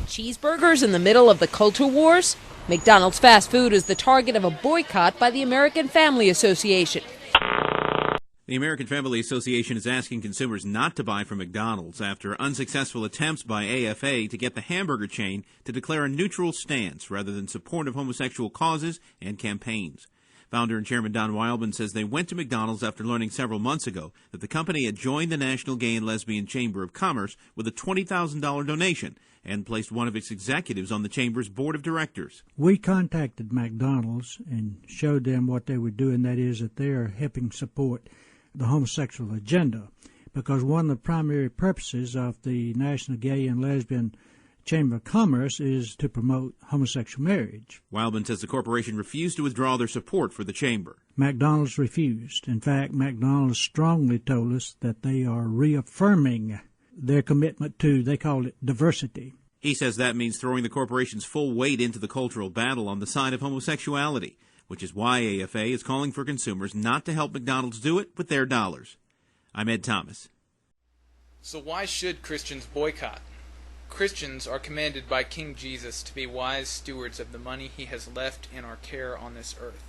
Cheeseburgers in the middle of the culture wars? McDonald's fast food is the target of a boycott by the American Family Association. The American Family Association is asking consumers not to buy from McDonald's after unsuccessful attempts by AFA to get the hamburger chain to declare a neutral stance rather than support of homosexual causes and campaigns. Founder and Chairman Don Wildman says they went to McDonald's after learning several months ago that the company had joined the National Gay and Lesbian Chamber of Commerce with a $20,000 donation and placed one of its executives on the chamber's board of directors. We contacted McDonald's and showed them what they were doing, that is, that they are helping support the homosexual agenda, because one of the primary purposes of the National Gay and Lesbian Chamber of Commerce is to promote homosexual marriage. Wildman says the corporation refused to withdraw their support for the chamber. McDonald's refused. In fact, McDonald's strongly told us that they are reaffirming their commitment to, they call it, diversity. He says that means throwing the corporation's full weight into the cultural battle on the side of homosexuality, which is why AFA is calling for consumers not to help McDonald's do it with their dollars. I'm Ed Thomas. So why should Christians boycott? Christians are commanded by King Jesus to be wise stewards of the money he has left in our care on this earth.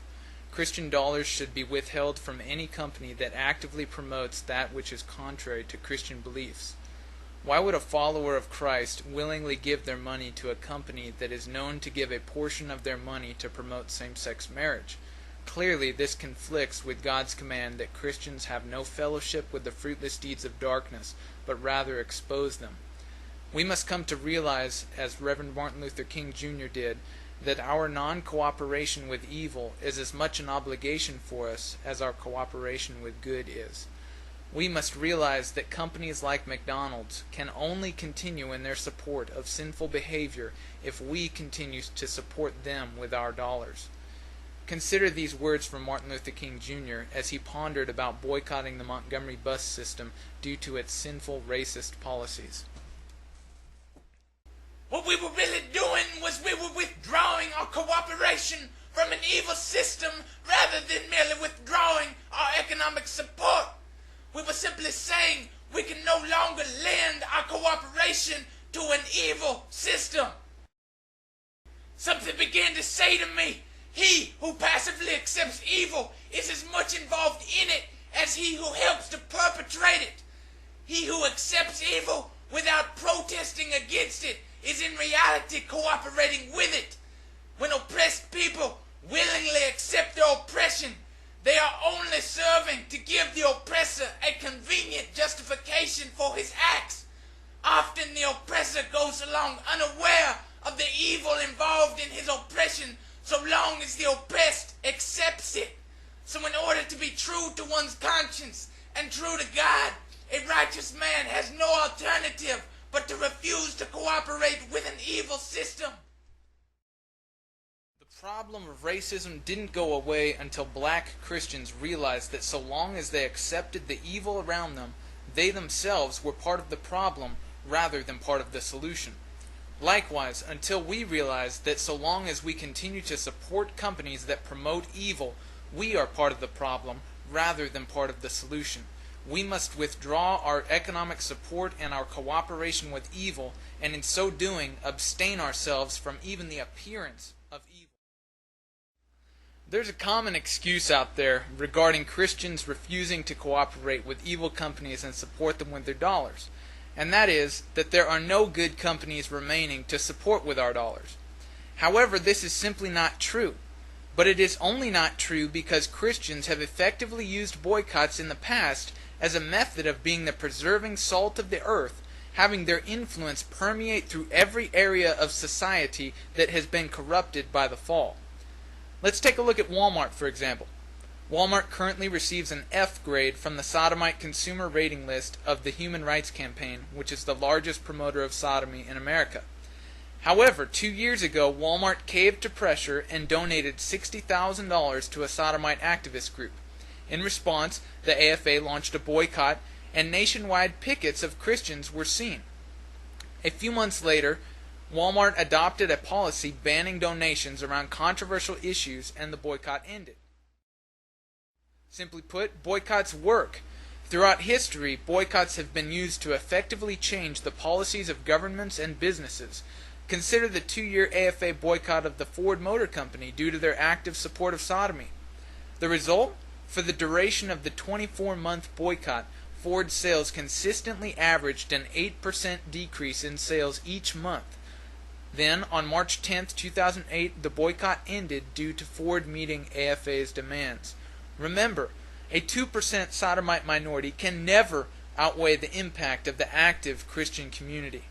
Christian dollars should be withheld from any company that actively promotes that which is contrary to Christian beliefs. Why would a follower of Christ willingly give their money to a company that is known to give a portion of their money to promote same-sex marriage? Clearly, this conflicts with God's command that Christians have no fellowship with the fruitless deeds of darkness, but rather expose them. We must come to realize, as Reverend Martin Luther King Jr. did, that our non-cooperation with evil is as much an obligation for us as our cooperation with good is. We must realize that companies like McDonald's can only continue in their support of sinful behavior if we continue to support them with our dollars. Consider these words from Martin Luther King Jr. as he pondered about boycotting the Montgomery bus system due to its sinful racist policies. What we were really doing was we were withdrawing our cooperation from an evil system rather than merely withdrawing our economic support. We were simply saying we can no longer lend our cooperation to an evil system. Something began to say to me, he who passively accepts evil is as much involved in it as he who helps to perpetrate it. He who accepts evil without protesting against it is in reality cooperating with it. When oppressed people willingly accept their oppression, they are only serving to give the oppressor a convenient justification for his acts. Often the oppressor goes along unaware of the evil involved in his oppression so long as the oppressed accepts it. So in order to be true to one's conscience and true to God, a righteous man has no alternative but to refuse to cooperate with an evil system. The problem of racism didn't go away until black Christians realized that so long as they accepted the evil around them, they themselves were part of the problem rather than part of the solution. Likewise, until we realize that so long as we continue to support companies that promote evil, we are part of the problem rather than part of the solution. We must withdraw our economic support and our cooperation with evil, and in so doing, abstain ourselves from even the appearance of evil. There's a common excuse out there regarding Christians refusing to cooperate with evil companies and support them with their dollars, and that is that there are no good companies remaining to support with our dollars. However, this is simply not true. But it is only not true because Christians have effectively used boycotts in the past as a method of being the preserving salt of the earth, having their influence permeate through every area of society that has been corrupted by the fall. Let's take a look at Walmart, for example. Walmart currently receives an F grade from the Sodomite Consumer Rating List of the Human Rights Campaign, which is the largest promoter of sodomy in America. However, 2 years ago, Walmart caved to pressure and donated $60,000 to a sodomite activist group. In response, the AFA launched a boycott, and nationwide pickets of Christians were seen. A few months later, Walmart adopted a policy banning donations around controversial issues, and the boycott ended. Simply put, boycotts work. Throughout history, boycotts have been used to effectively change the policies of governments and businesses. Consider the 2-year AFA boycott of the Ford Motor Company due to their active support of sodomy. The result? For the duration of the 24-month boycott, Ford sales consistently averaged an 8% decrease in sales each month. Then, on March 10, 2008, the boycott ended due to Ford meeting AFA's demands. Remember, a 2% sodomite minority can never outweigh the impact of the active Christian community.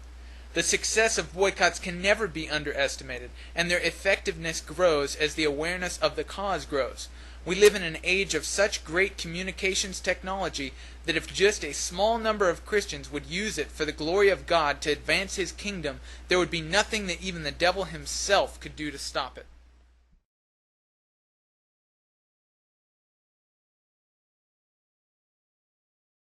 The success of boycotts can never be underestimated, and their effectiveness grows as the awareness of the cause grows. We live in an age of such great communications technology that if just a small number of Christians would use it for the glory of God to advance His kingdom, there would be nothing that even the devil himself could do to stop it.